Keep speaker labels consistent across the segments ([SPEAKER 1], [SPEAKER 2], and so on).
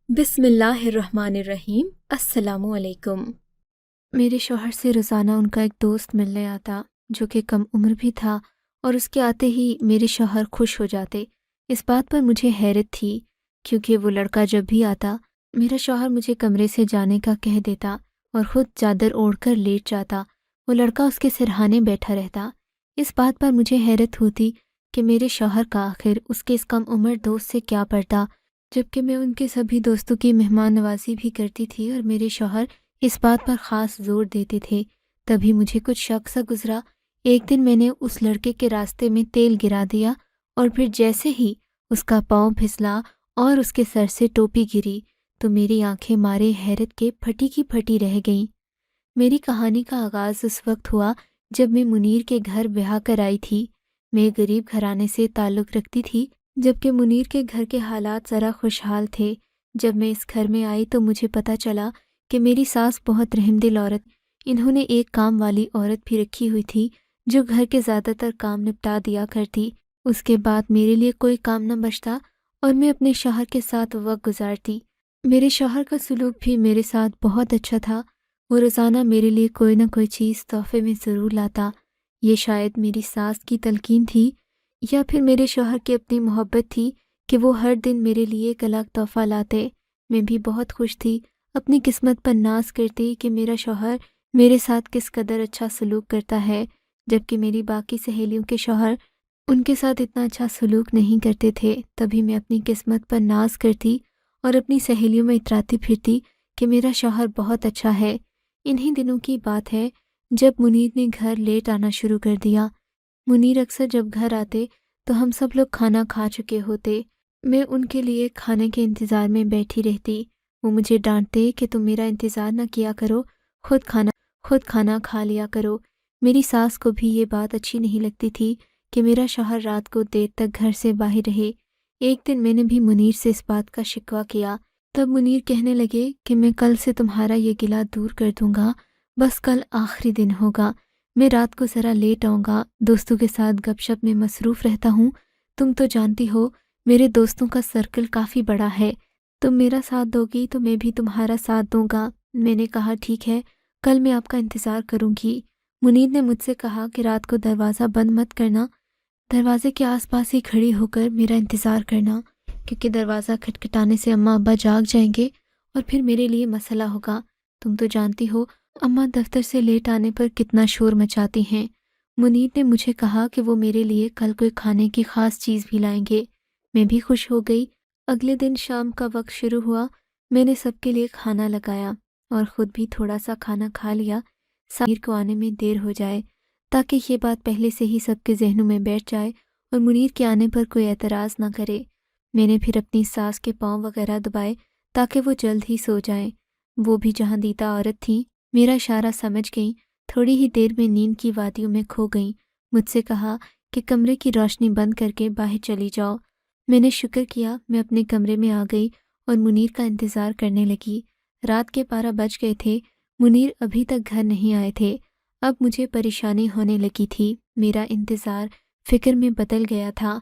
[SPEAKER 1] बिस्मिल्लाहिर्रहमानिर्रहीम। अस्सलामु अलैकुम। मेरे शौहर से रोज़ाना उनका एक दोस्त मिलने आता जो कि कम उम्र भी था, और उसके आते ही मेरे शौहर खुश हो जाते। इस बात पर मुझे हैरत थी, क्योंकि वो लड़का जब भी आता मेरा शौहर मुझे कमरे से जाने का कह देता और ख़ुद चादर ओढ़कर लेट जाता। वो लड़का उसके सिरहाने बैठा रहता। इस बात पर मुझे हैरत होती कि मेरे शौहर का आखिर उसके इस कम उम्र दोस्त से क्या पड़ता, जबकि मैं उनके सभी दोस्तों की मेहमान नवाजी भी करती थी और मेरे शौहर इस बात पर ख़ास जोर देते थे। तभी मुझे कुछ शक सा गुजरा। एक दिन मैंने उस लड़के के रास्ते में तेल गिरा दिया, और फिर जैसे ही उसका पाँव फिसला और उसके सर से टोपी गिरी तो मेरी आंखें मारे हैरत के फटी की फटी रह गईं। मेरी कहानी का आगाज़ उस वक्त हुआ जब मैं मुनीर के घर ब्याह कर आई थी। मैं गरीब घराने से ताल्लुक़ रखती थी, जबकि मुनीर के घर के हालात ज़रा खुशहाल थे। जब मैं इस घर में आई तो मुझे पता चला कि मेरी सास बहुत रहमदिल औरत। इन्होंने एक काम वाली औरत भी रखी हुई थी जो घर के ज़्यादातर काम निपटा दिया करती। उसके बाद मेरे लिए कोई काम न बचता और मैं अपने शौहर के साथ वक्त गुजारती। मेरे शौहर का सलूक भी मेरे साथ बहुत अच्छा था। वो रोज़ाना मेरे लिए कोई ना कोई चीज़ तोहफे में ज़रूर लाता। ये शायद मेरी सास की तलकीन थी, या फिर मेरे शौहर की अपनी मोहब्बत थी कि वो हर दिन मेरे लिए एक अलग तोहफ़ा लाते। मैं भी बहुत खुश थी, अपनी किस्मत पर नाज करती कि मेरा शौहर मेरे साथ किस कदर अच्छा सलूक करता है, जबकि मेरी बाकी सहेलियों के शौहर उनके साथ इतना अच्छा सलूक नहीं करते थे। तभी मैं अपनी किस्मत पर नाज करती और अपनी सहेलियों में इतराती फिरती कि मेरा शौहर बहुत अच्छा है। इन्हीं दिनों की बात है जब मुनीर ने घर लेट आना शुरू कर दिया। मुनीर अक्सर जब घर आते तो हम सब लोग खाना खा चुके होते। मैं उनके लिए खाने के इंतज़ार में बैठी रहती। वो मुझे डांटते कि तुम मेरा इंतज़ार न किया करो, खुद खाना खा लिया करो। मेरी सास को भी ये बात अच्छी नहीं लगती थी कि मेरा शौहर रात को देर तक घर से बाहर रहे। एक दिन मैंने भी मुनीर से इस बात का शिकवा किया। तब मुनीर कहने लगे कि मैं कल से तुम्हारा ये गिला दूर कर दूंगा, बस कल आखिरी दिन होगा। मैं रात को ज़रा लेट आऊँगा, दोस्तों के साथ गपशप में मसरूफ़ रहता हूँ। तुम तो जानती हो मेरे दोस्तों का सर्कल काफ़ी बड़ा है। तुम मेरा साथ दोगी तो मैं भी तुम्हारा साथ दूंगा। मैंने कहा ठीक है, कल मैं आपका इंतज़ार करूँगी। मुनीर ने मुझसे कहा कि रात को दरवाज़ा बंद मत करना, दरवाजे के आसपास ही खड़ी होकर मेरा इंतज़ार करना, क्योंकि दरवाज़ा खटखटाने से अम्मा अब्बा जाग जाएंगे और फिर मेरे लिए मसला होगा। तुम तो जानती हो अम्मा दफ्तर से लेट आने पर कितना शोर मचाती हैं। मुनीर ने मुझे कहा कि वो मेरे लिए कल कोई खाने की ख़ास चीज़ भी लाएंगे। मैं भी खुश हो गई। अगले दिन शाम का वक्त शुरू हुआ। मैंने सबके लिए खाना लगाया और ख़ुद भी थोड़ा सा खाना खा लिया, मुनीर को आने में देर हो जाए, ताकि ये बात पहले से ही सबके जहनों में बैठ जाए और मुनीर के आने पर कोई एतराज़ ना करे। मैंने फिर अपनी सास के पाँव वगैरह दबाए ताकि वो जल्द ही सो जाएं। वो भी जहाँ दीदा औरत थी, मेरा इशारा समझ गईं। थोड़ी ही देर में नींद की वादियों में खो गईं। मुझसे कहा कि कमरे की रोशनी बंद करके बाहर चली जाओ। मैंने शुक्र किया। मैं अपने कमरे में आ गई और मुनीर का इंतज़ार करने लगी। रात के 12 बज गए थे। मुनीर अभी तक घर नहीं आए थे। अब मुझे परेशानी होने लगी थी। मेरा इंतज़ार फ़िक्र में बदल गया था।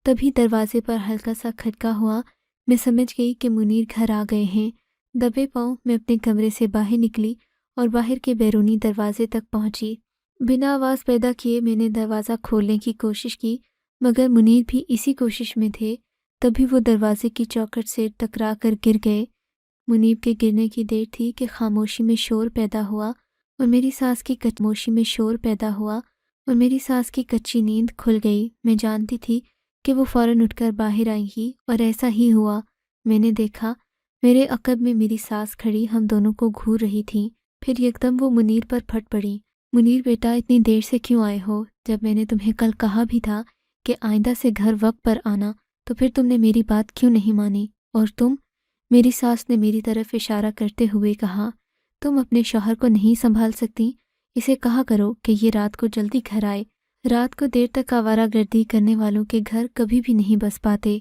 [SPEAKER 1] तभी दरवाजे पर हल्का सा खटका हुआ। मैं समझ गई कि मुनीर घर आ गए हैं। दबे पाँव मैं अपने कमरे से बाहर निकली और बाहर के बैरूनी दरवाजे तक पहुंची। बिना आवाज़ पैदा किए मैंने दरवाज़ा खोलने की कोशिश की, मगर मुनीर भी इसी कोशिश में थे। तभी वो दरवाजे की चौखट से टकरा कर गिर गए। मुनीर के गिरने की देर थी कि खामोशी में शोर पैदा हुआ और मेरी सास की कच्ची नींद खुल गई। मैं जानती थी कि वो फ़ौरन उठकर बाहर आएंगी, और ऐसा ही हुआ। मैंने देखा मेरे अकब में मेरी सास खड़ी हम दोनों को घूर रही थी। फिर एकदम वो मुनीर पर फट पड़ी। मुनीर बेटा, इतनी देर से क्यों आए हो? जब मैंने तुम्हें कल कहा भी था कि आइंदा से घर वक्त पर आना, तो फिर तुमने मेरी बात क्यों नहीं मानी? और तुम? मेरी सास ने मेरी तरफ इशारा करते हुए कहा, तुम अपने शौहर को नहीं संभाल सकती? इसे कहा करो कि ये रात को जल्दी घर आए। रात को देर तक आवारागर्दी करने वालों के घर कभी भी नहीं बस पाते।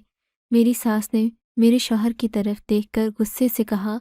[SPEAKER 1] मेरी सास ने मेरे शौहर की तरफ देखकर गुस्से से कहा,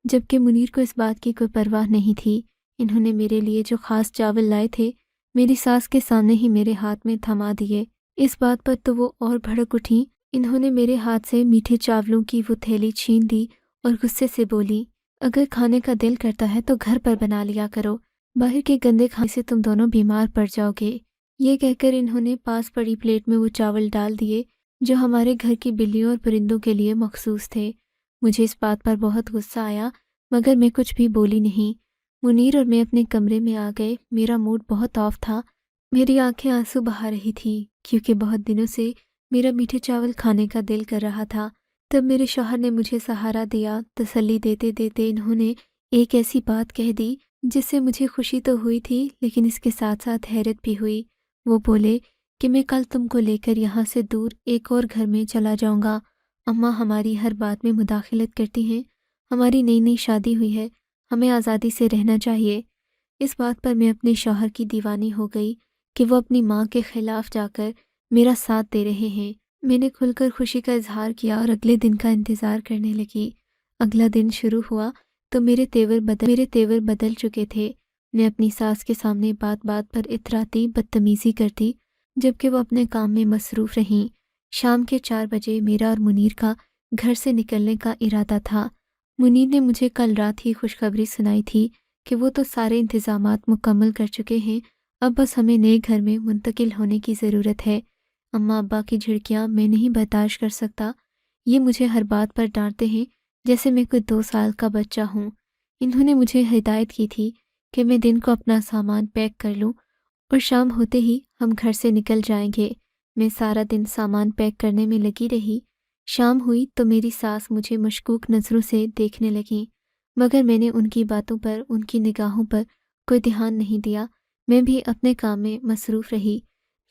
[SPEAKER 1] जबकि मुनीर को इस बात की कोई परवाह नहीं थी। इन्होंने मेरे लिए जो ख़ास चावल लाए थे मेरी सास के सामने ही मेरे हाथ में थमा दिए। इस बात पर तो वो और भड़क उठी। इन्होंने मेरे हाथ से मीठे चावलों की वो थैली छीन दी और गुस्से से बोली, अगर खाने का दिल करता है तो घर पर बना लिया करो, बाहर के गंदे खाने से तुम दोनों बीमार पड़ जाओगे। ये कहकर इन्होंने पास पड़ी प्लेट में वो चावल डाल दिए जो हमारे घर की बिल्लियों और परिंदों के लिए मखसूस थे। मुझे इस बात पर बहुत गुस्सा आया, मगर मैं कुछ भी बोली नहीं। मुनीर और मैं अपने कमरे में आ गए। मेरा मूड बहुत ऑफ था। मेरी आंखें आंसू बहा रही थीं, क्योंकि बहुत दिनों से मेरा मीठे चावल खाने का दिल कर रहा था। तब मेरे शौहर ने मुझे सहारा दिया। तसल्ली देते देते इन्होंने एक ऐसी बात कह दी जिससे मुझे खुशी तो हुई थी, लेकिन इसके साथ साथ हैरत भी हुई। वो बोले कि मैं कल तुमको लेकर यहाँ से दूर एक और घर में चला जाऊँगा। अम्मा हमारी हर बात में मुदाखलत करती हैं। हमारी नई नई शादी हुई है, हमें आज़ादी से रहना चाहिए। इस बात पर मैं अपने शौहर की दीवानी हो गई कि वो अपनी माँ के खिलाफ जाकर मेरा साथ दे रहे हैं। मैंने खुलकर खुशी का इजहार किया और अगले दिन का इंतज़ार करने लगी। अगला दिन शुरू हुआ तो मेरे तेवर बदल चुके थे। मैं अपनी सास के सामने बात बात पर इतराती, बदतमीज़ी करती, जबकि वो अपने काम में मसरूफ़ रहीं। शाम के 4 बजे मेरा और मुनीर का घर से निकलने का इरादा था। मुनीर ने मुझे कल रात ही खुशखबरी सुनाई थी कि वो तो सारे इंतज़ामात मुकम्मल कर चुके हैं, अब बस हमें नए घर में मुंतकिल होने की ज़रूरत है। अम्मा अब्बा की झिड़कियाँ मैं नहीं बर्दाश्त कर सकता। ये मुझे हर बात पर डांटते हैं जैसे मैं कोई 2 साल का बच्चा हूँ। इन्होंने मुझे हिदायत की थी कि मैं दिन को अपना सामान पैक कर लूँ और शाम होते ही हम घर से निकल जाएंगे। मैं सारा दिन सामान पैक करने में लगी रही। शाम हुई तो मेरी सास मुझे मशकूक नज़रों से देखने लगीं, मगर मैंने उनकी बातों पर, उनकी निगाहों पर कोई ध्यान नहीं दिया। मैं भी अपने काम में मसरूफ़ रही।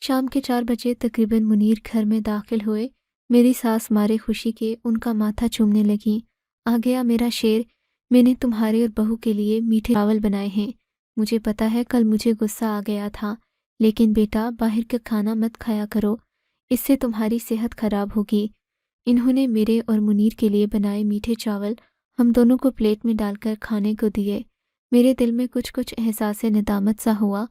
[SPEAKER 1] शाम के 4 बजे तकरीबन मुनीर घर में दाखिल हुए। मेरी सास मारे खुशी के उनका माथा चूमने लगीं। आ गया मेरा शेर, मैंने तुम्हारे और बहू के लिए मीठे चावल बनाए हैं। मुझे पता है कल मुझे गुस्सा आ गया था, लेकिन बेटा बाहर का खाना मत खाया करो, इससे तुम्हारी सेहत खराब होगी। इन्होंने मेरे और मुनीर के लिए बनाए मीठे चावल हम दोनों को प्लेट में डालकर खाने को दिए। मेरे दिल में कुछ कुछ एहसास नदामत सा हुआ,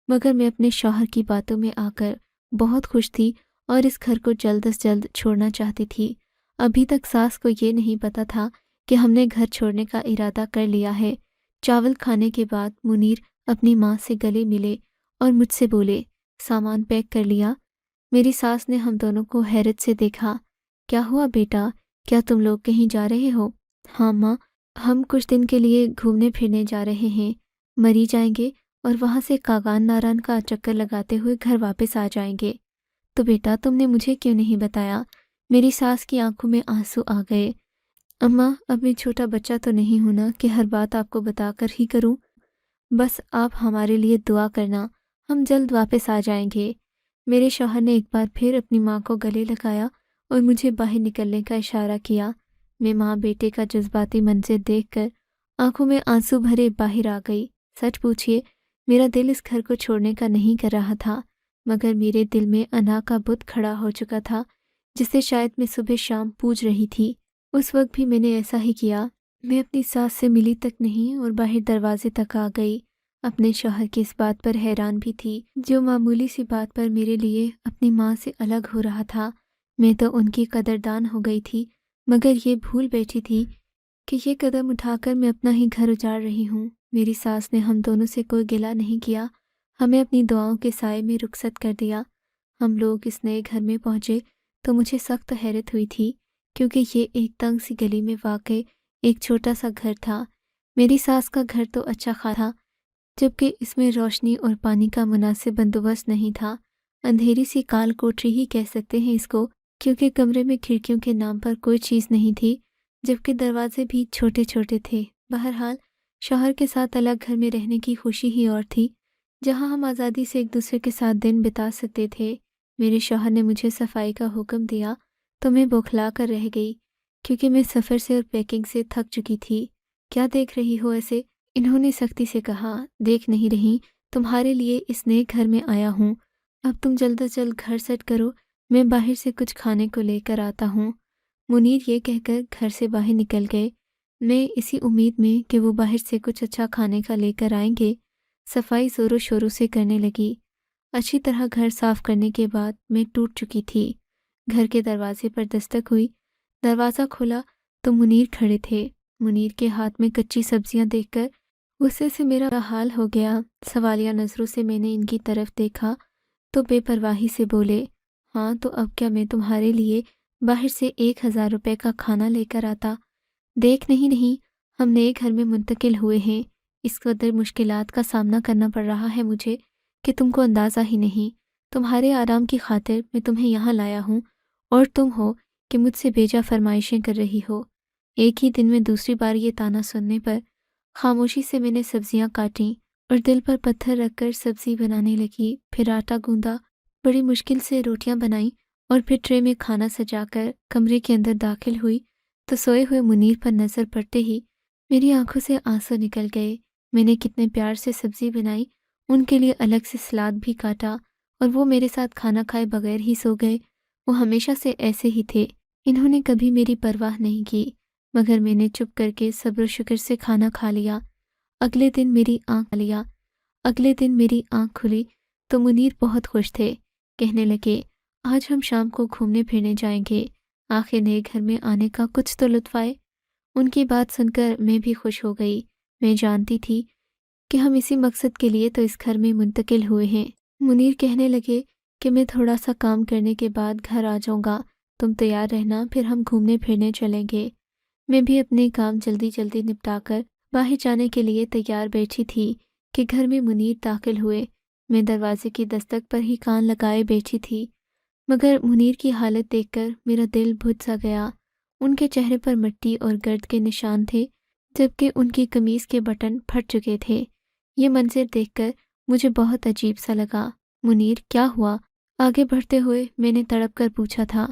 [SPEAKER 1] मगर मैं अपने शौहर की बातों में आकर बहुत खुश थी और इस घर को जल्द से जल्द छोड़ना चाहती थी। अभी तक सास को ये नहीं पता था कि हमने घर छोड़ने का इरादा कर लिया है। चावल खाने के बाद मुनीर अपनी माँ से गले मिले और मुझसे बोले, सामान पैक कर लिया? मेरी सास ने हम दोनों को हैरत से देखा। क्या हुआ बेटा, क्या तुम लोग कहीं जा रहे हो? हाँ माँ, हम कुछ दिन के लिए घूमने फिरने जा रहे हैं। मरी जाएंगे और वहाँ से कागान नारायण का चक्कर लगाते हुए घर वापस आ जाएंगे। तो बेटा तुमने मुझे क्यों नहीं बताया? मेरी सास की आंखों में आंसू आ गए। अम्मा, अब मैं छोटा बच्चा तो नहीं हूं ना कि हर बात आपको बताकर ही करूं। बस आप हमारे लिए दुआ करना, हम जल्द वापस आ जाएंगे। मेरे शौहर ने एक बार फिर अपनी माँ को गले लगाया और मुझे बाहर निकलने का इशारा किया। मैं माँ बेटे का जज्बाती मंजर देखकर आंखों में आंसू भरे बाहर आ गई। सच पूछिए, मेरा दिल इस घर को छोड़ने का नहीं कर रहा था, मगर मेरे दिल में अना का बुत खड़ा हो चुका था, जिसे शायद मैं सुबह शाम पूज रही थी। उस वक्त भी मैंने ऐसा ही किया। मैं अपनी सास से मिली तक नहीं और बाहर दरवाजे तक आ गई। अपने शौहर की इस बात पर हैरान भी थी, जो मामूली सी बात पर मेरे लिए अपनी माँ से अलग हो रहा था। मैं तो उनकी कदरदान हो गई थी, मगर ये भूल बैठी थी कि ये कदम उठाकर मैं अपना ही घर उजाड़ रही हूँ। मेरी सास ने हम दोनों से कोई गिला नहीं किया, हमें अपनी दुआओं के साए में रुखसत कर दिया। हम लोग इस नए घर में पहुँचे तो मुझे सख्त हैरत हुई थी, क्योंकि ये एक तंग सी गली में वाक़ई एक छोटा सा घर था। मेरी सास का घर तो अच्छा खा था, जबकि इसमें रोशनी और पानी का मुनासिब बंदोबस्त नहीं था। अंधेरी सी काल कोठरी ही कह सकते हैं इसको, क्योंकि कमरे में खिड़कियों के नाम पर कोई चीज़ नहीं थी, जबकि दरवाजे भी छोटे छोटे थे। बहरहाल शौहर के साथ अलग घर में रहने की खुशी ही और थी, जहाँ हम आज़ादी से एक दूसरे के साथ दिन बिता सकते थे। मेरे शौहर ने मुझे सफाई का हुक्म दिया तो मैं बौखला कर रह गई, क्योंकि मैं सफ़र से और पैकिंग से थक चुकी थी। क्या देख रही हो ऐसे? इन्होंने सख्ती से कहा। देख नहीं रही, तुम्हारे लिए इस नए घर में आया हूँ। अब तुम जल्द से जल्द घर सेट करो, मैं बाहर से कुछ खाने को लेकर आता हूँ। मुनीर ये कहकर घर से बाहर निकल गए। मैं इसी उम्मीद में कि वो बाहर से कुछ अच्छा खाने का लेकर आएंगे, सफाई ज़ोरों शोरों से करने लगी। अच्छी तरह घर साफ करने के बाद मैं टूट चुकी थी। घर के दरवाजे पर दस्तक हुई। दरवाज़ा खोला تو منیر کھڑے تھے۔ منیر کے ہاتھ میں کچی سبزیاں دیکھ کر غصے سے میرا حال ہو گیا۔ سوالیہ نظروں سے میں نے ان کی طرف دیکھا تو بے پرواہی سے بولے، ہاں تو اب کیا میں تمہارے لیے باہر سے 1000 روپے کا کھانا لے کر آتا؟ دیکھ نہیں ہم نئے گھر میں منتقل ہوئے ہیں، اس قدر مشکلات کا سامنا کرنا پڑ رہا ہے مجھے کہ تم کو اندازہ ہی نہیں۔ تمہارے آرام کی خاطر میں تمہیں یہاں لایا ہوں اور تم ہو کہ مجھ سے بیجا فرمائشیں کر رہی ہو۔ ایک ہی دن میں دوسری بار یہ طعنہ سننے پر خاموشی سے میں نے سبزیاں کاٹیں اور دل پر پتھر رکھ کر سبزی بنانے لگی، پھر آٹا گوندا، بڑی مشکل سے روٹیاں بنائیں اور پھر ٹرے میں کھانا سجا کر کمرے کے اندر داخل ہوئی تو سوئے ہوئے منیر پر نظر پڑتے ہی میری آنکھوں سے آنسو نکل گئے۔ میں نے کتنے پیار سے سبزی بنائی، ان کے لیے الگ سے سلاد بھی کاٹا اور وہ میرے ساتھ کھانا کھائے بغیر ہی سو گئے۔ وہ ہمیشہ سے ایسے ہی تھے، انہوں نے کبھی میری پرواہ نہیں کی، مگر میں نے چپ کر کے صبر و شکر سے کھانا کھا لیا۔ اگلے دن میری آنکھ کھلی تو منیر بہت خوش تھے، کہنے لگے آج ہم شام کو گھومنے پھرنے جائیں گے، آخر نئے گھر میں آنے کا کچھ تو لطف آئے۔ ان کی بات سن کر میں بھی خوش ہو گئی، میں جانتی تھی کہ ہم اسی مقصد کے لیے تو اس گھر میں منتقل ہوئے ہیں۔ منیر کہنے لگے کہ میں تھوڑا سا کام کرنے کے بعد گھر آ جاؤں گا، تم تیار رہنا، پھر ہم گھومنے پھرنے چلیں گے۔ میں بھی اپنے کام جلدی جلدی نپٹا کر باہر جانے کے لیے تیار بیٹھی تھی کہ گھر میں منیر داخل ہوئے۔ میں دروازے کی دستک پر ہی کان لگائے بیٹھی تھی، مگر منیر کی حالت دیکھ کر میرا دل بجھ سا گیا۔ ان کے چہرے پر مٹی اور گرد کے نشان تھے، جبکہ ان کی قمیض کے بٹن پھٹ چکے تھے۔ یہ منظر دیکھ کر مجھے بہت عجیب سا لگا۔ منیر کیا ہوا؟ آگے بڑھتے ہوئے میں نے تڑپ کر پوچھا تھا۔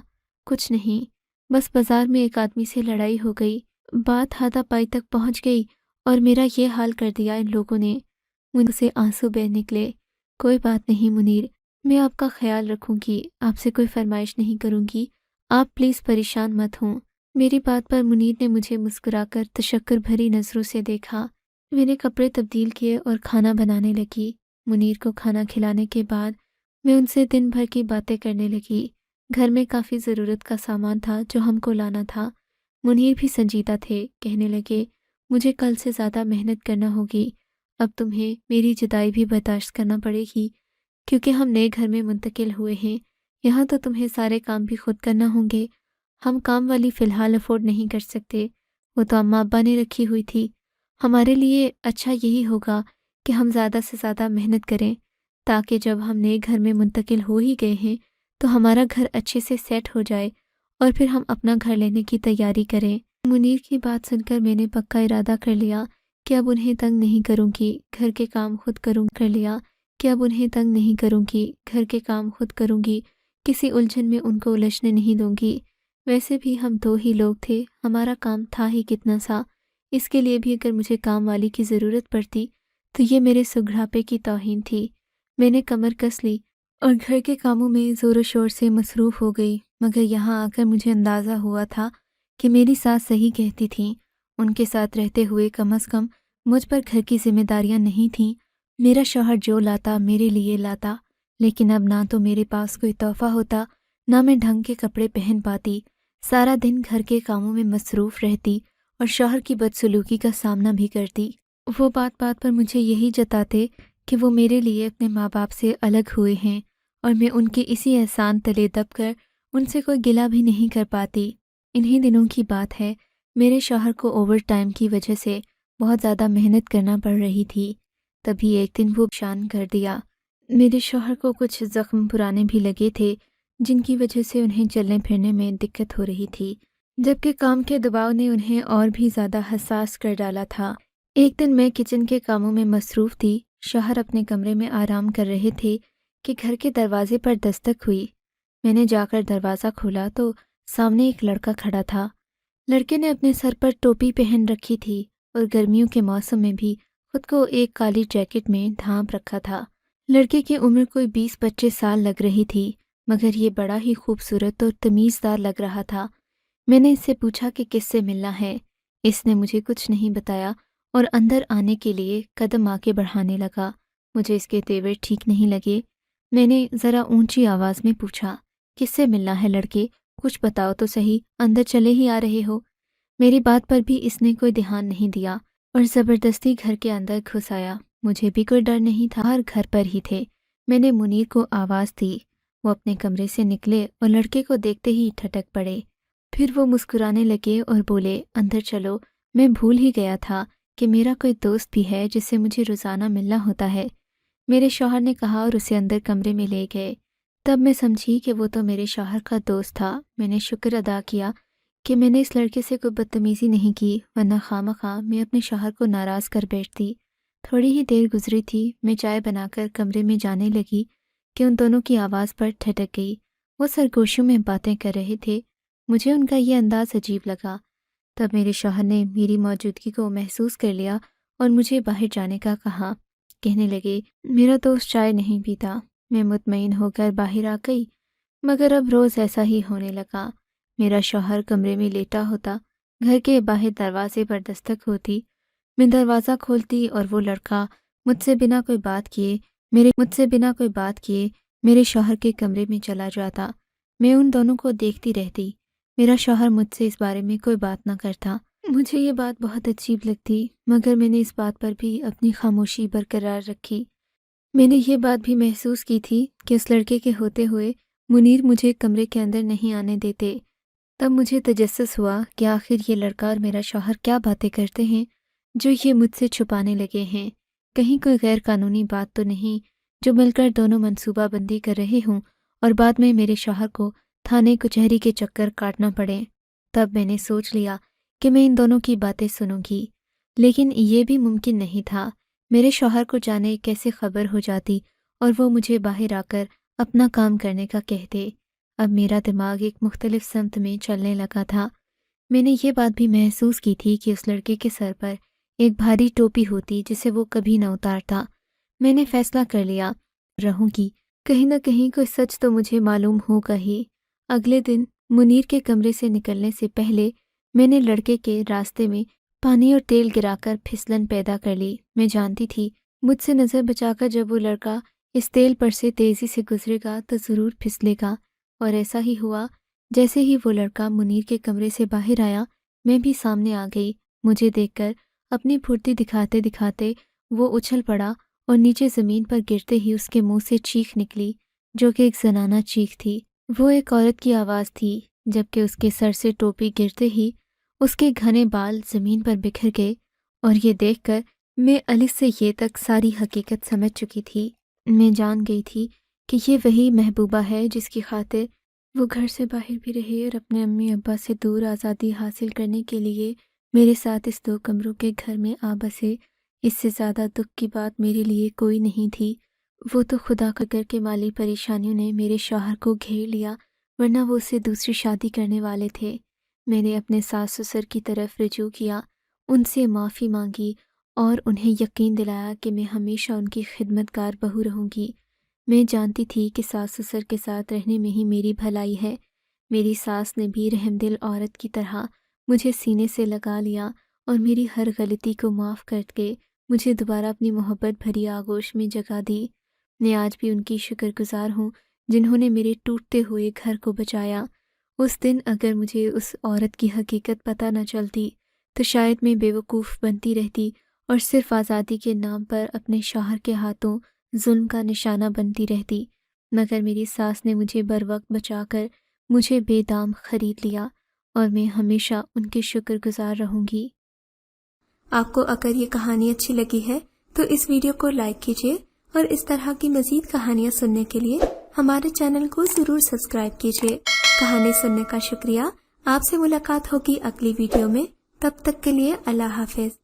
[SPEAKER 1] کچھ نہیں، بس بازار میں ایک آدمی سے لڑائی ہو گئی، بات ہاتھا پائی تک پہنچ گئی اور میرا یہ حال کر دیا ان لوگوں نے۔ مجھ سے آنسو بہہ نکلے۔ کوئی بات نہیں منیر، میں آپ کا خیال رکھوں گی، آپ سے کوئی فرمائش نہیں کروں گی، آپ پلیز پریشان مت ہوں۔ میری بات پر منیر نے مجھے مسکرا کر تشکر بھری نظروں سے دیکھا۔ میں نے کپڑے تبدیل کیے اور کھانا بنانے لگی۔ منیر کو کھانا کھلانے کے بعد میں ان سے دن بھر کی باتیں کرنے لگی۔ گھر میں کافی ضرورت کا سامان تھا جو ہم کو لانا تھا۔ منیر بھی سنجیدہ تھے، کہنے لگے مجھے کل سے زیادہ محنت کرنا ہوگی، اب تمہیں میری جدائی بھی برداشت کرنا پڑے گی کیونکہ ہم نئے گھر میں منتقل ہوئے ہیں، یہاں تو تمہیں سارے کام بھی خود کرنا ہوں گے۔ ہم کام والی فی الحال افورڈ نہیں کر سکتے، وہ تو اماں ابا نے رکھی ہوئی تھی۔ ہمارے لیے اچھا یہی ہوگا کہ ہم زیادہ سے زیادہ محنت کریں تاکہ جب ہم نئے گھر میں منتقل ہو ہی گئے ہیں تو ہمارا گھر اچھے سے سیٹ ہو جائے اور پھر ہم اپنا گھر لینے کی تیاری کریں۔ منیر کی بات سن کر میں نے پکا ارادہ کر لیا کہ اب انہیں تنگ نہیں کروں گی، گھر کے کام خود کروں گی، کسی الجھن میں ان کو الجھنے نہیں دوں گی۔ ویسے بھی ہم دو ہی لوگ تھے، ہمارا کام تھا ہی کتنا سا، اس کے لیے بھی اگر مجھے کام والی کی ضرورت پڑتی تو یہ میرے سگڑاپے کی توہین تھی۔ میں نے کمر کس لی اور گھر کے کاموں میں زور و شور سے مصروف ہو گئی، مگر یہاں آ کر مجھے اندازہ ہوا تھا کہ میری ساس صحیح کہتی تھیں، ان کے ساتھ رہتے ہوئے کم از کم مجھ پر گھر کی ذمہ داریاں نہیں تھیں۔ میرا شوہر جو لاتا میرے لیے لاتا، لیکن اب نہ تو میرے پاس کوئی تحفہ ہوتا، نہ میں ڈھنگ کے کپڑے پہن پاتی، سارا دن گھر کے کاموں میں مصروف رہتی اور شوہر کی بدسلوکی کا سامنا بھی کرتی۔ وہ بات بات پر مجھے یہی جتاتے کہ وہ میرے لیے اپنے ماں باپ سے الگ ہوئے ہیں اور میں ان کے اسی احسان تلے دب کر ان سے کوئی گلہ بھی نہیں کر پاتی۔ انہی دنوں کی بات ہے، میرے شوہر کو اوور ٹائم کی وجہ سے بہت زیادہ محنت کرنا پڑ رہی تھی، تبھی ایک دن وہ پریشان کر دیا۔ میرے شوہر کو کچھ زخم پرانے بھی لگے تھے جن کی وجہ سے انہیں چلنے پھرنے میں دقت ہو رہی تھی، جبکہ کام کے دباؤ نے انہیں اور بھی زیادہ حساس کر ڈالا تھا۔ ایک دن میں کچن کے کاموں میں مصروف تھی، شوہر اپنے کمرے میں آرام کر رہے تھے کہ گھر کے دروازے پر دستک ہوئی۔ میں نے جا کر دروازہ کھولا تو سامنے ایک لڑکا کھڑا تھا۔ لڑکے نے اپنے سر پر ٹوپی پہن رکھی تھی اور گرمیوں کے موسم میں بھی خود کو ایک کالی جیکٹ میں ڈھانپ رکھا تھا۔ لڑکے کی عمر کوئی 20-25 سال لگ رہی تھی، مگر یہ بڑا ہی خوبصورت اور تمیزدار لگ رہا تھا۔ میں نے اس سے پوچھا کہ کس سے ملنا ہے، اس نے مجھے کچھ نہیں بتایا اور اندر آنے کے لیے قدم آگے بڑھانے لگا۔ مجھے اس کے تیور ٹھیک نہیں لگے۔ میں نے ذرا اونچی آواز میں پوچھا، کس سے ملنا ہے لڑکے؟ کچھ بتاؤ تو صحیح، اندر چلے ہی آ رہے ہو۔ میری بات پر بھی اس نے کوئی دھیان نہیں دیا اور زبردستی گھر کے اندر گھس آیا۔ مجھے بھی کوئی ڈر نہیں تھا، ہر گھر پر ہی تھے۔ میں نے منیر کو آواز دی، وہ اپنے کمرے سے نکلے اور لڑکے کو دیکھتے ہی ٹھٹک پڑے۔ پھر وہ مسکرانے لگے اور بولے، اندر چلو، میں بھول ہی گیا تھا کہ میرا کوئی دوست بھی ہے جس سے مجھے روزانہ ملنا ہوتا ہے۔ میرے شوہر نے کہا اور اسے اندر کمرے میں لے گئے۔ تب میں سمجھی کہ وہ تو میرے شوہر کا دوست تھا۔ میں نے شکر ادا کیا کہ میں نے اس لڑکے سے کوئی بدتمیزی نہیں کی، ورنہ خواہ میں اپنے شوہر کو ناراض کر بیٹھتی۔ تھوڑی ہی دیر گزری تھی، میں چائے بنا کر کمرے میں جانے لگی کہ ان دونوں کی آواز پر ٹھٹک گئی۔ وہ سرگوشیوں میں باتیں کر رہے تھے۔ مجھے ان کا یہ انداز عجیب لگا۔ تب میرے شوہر نے میری موجودگی کو محسوس کر لیا اور مجھے باہر جانے کا کہا۔ کہنے لگے، میرا دوست چائے نہیں پیتا۔ میں مطمئن ہو کر باہر آ گئی، مگر اب روز ایسا ہی ہونے لگا۔ میرا شوہر کمرے میں لیٹا ہوتا، گھر کے باہر دروازے پر دستک ہوتی، میں دروازہ کھولتی اور وہ لڑکا مجھ سے بنا کوئی بات کیے میرے شوہر کے کمرے میں چلا جاتا۔ میں ان دونوں کو دیکھتی رہتی۔ میرا شوہر مجھ سے اس بارے میں کوئی بات نہ کرتا۔ مجھے یہ بات بہت عجیب لگتی، مگر میں نے اس بات پر بھی اپنی خاموشی برقرار رکھی۔ میں نے یہ بات بھی محسوس کی تھی کہ اس لڑکے کے ہوتے ہوئے منیر مجھے کمرے کے اندر نہیں آنے دیتے۔ تب مجھے تجسس ہوا کہ آخر یہ لڑکا اور میرا شوہر کیا باتیں کرتے ہیں جو یہ مجھ سے چھپانے لگے ہیں۔ کہیں کوئی غیر قانونی بات تو نہیں جو مل کر دونوں منصوبہ بندی کر رہے ہوں اور بعد میں میرے شوہر کو تھانے کچہری کے چکر کاٹنا پڑے۔ تب میں نے سوچ لیا کہ میں ان دونوں کی باتیں سنوں گی، لیکن یہ بھی ممکن نہیں تھا۔ میرے شوہر کو جانے کیسے خبر ہو جاتی اور وہ مجھے باہر آ کر اپنا کام کرنے کا کہتے۔ اب میرا دماغ ایک مختلف سمت میں چلنے لگا تھا۔ میں نے یہ بات بھی محسوس کی تھی کہ اس لڑکے کے سر پر ایک بھاری ٹوپی ہوتی جسے وہ کبھی نہ اتارتا۔ میں نے فیصلہ کر لیا، رہوں گی، کہیں نہ کہیں کوئی سچ تو مجھے معلوم ہوگا ہی۔ اگلے دن منیر کے کمرے سے نکلنے سے پہلے میں نے لڑکے کے راستے میں پانی اور تیل گرا کر پھسلن پیدا کر لی۔ میں جانتی تھی مجھ سے نظر بچا کر جب وہ لڑکا اس تیل پر سے تیزی سے گزرے گا تو ضرور پھسلے گا، اور ایسا ہی ہوا۔ جیسے ہی وہ لڑکا منیر کے کمرے سے باہر آیا، میں بھی سامنے آ گئی۔ مجھے دیکھ کر اپنی پھرتی دکھاتے دکھاتے وہ اچھل پڑا اور نیچے زمین پر گرتے ہی اس کے منہ سے چیخ نکلی، جو کہ ایک زنانہ چیخ تھی۔ وہ ایک عورت کی آواز تھی، جبکہ اس کے سر سے ٹوپی گرتے ہی اس کے گھنے بال زمین پر بکھر گئے، اور یہ دیکھ کر میں الف سے یہ تک ساری حقیقت سمجھ چکی تھی۔ میں جان گئی تھی کہ یہ وہی محبوبہ ہے جس کی خاطر وہ گھر سے باہر بھی رہے اور اپنے امی ابا سے دور آزادی حاصل کرنے کے لیے میرے ساتھ اس 2 کمروں کے گھر میں آ بسے۔ اس سے زیادہ دکھ کی بات میرے لیے کوئی نہیں تھی۔ وہ تو خدا کا کر کے مالی پریشانیوں نے میرے شوہر کو گھیر لیا، ورنہ وہ اسے دوسری شادی کرنے والے تھے۔ میں نے اپنے ساس سسر کی طرف رجوع کیا، ان سے معافی مانگی اور انہیں یقین دلایا کہ میں ہمیشہ ان کی خدمتگار بہو رہوں گی۔ میں جانتی تھی کہ ساس سسر کے ساتھ رہنے میں ہی میری بھلائی ہے۔ میری ساس نے بھی رحم دل عورت کی طرح مجھے سینے سے لگا لیا اور میری ہر غلطی کو معاف کر کے مجھے دوبارہ اپنی محبت بھری آغوش میں جگہ دی۔ میں آج بھی ان کی شکر گزار ہوں جنہوں نے میرے ٹوٹتے ہوئے گھر کو بچایا۔ اس دن اگر مجھے اس عورت کی حقیقت پتہ نہ چلتی تو شاید میں بے وقوف بنتی رہتی اور صرف آزادی کے نام پر اپنے شوہر کے ہاتھوں ظلم کا نشانہ بنتی رہتی، مگر میری ساس نے مجھے بروقت بچا کر مجھے بے دام خرید لیا، اور میں ہمیشہ ان کی شکر گزار رہوں گی۔ آپ کو اگر یہ کہانی اچھی لگی ہے تو اس ویڈیو کو لائک کیجیے، اور اس طرح کی مزید کہانیاں سننے کے لیے ہمارے چینل کو ضرور سبسکرائب کیجیے۔ کہانی سننے کا شکریہ۔ آپ سے ملاقات ہوگی اگلی ویڈیو میں، تب تک کے لیے اللہ حافظ۔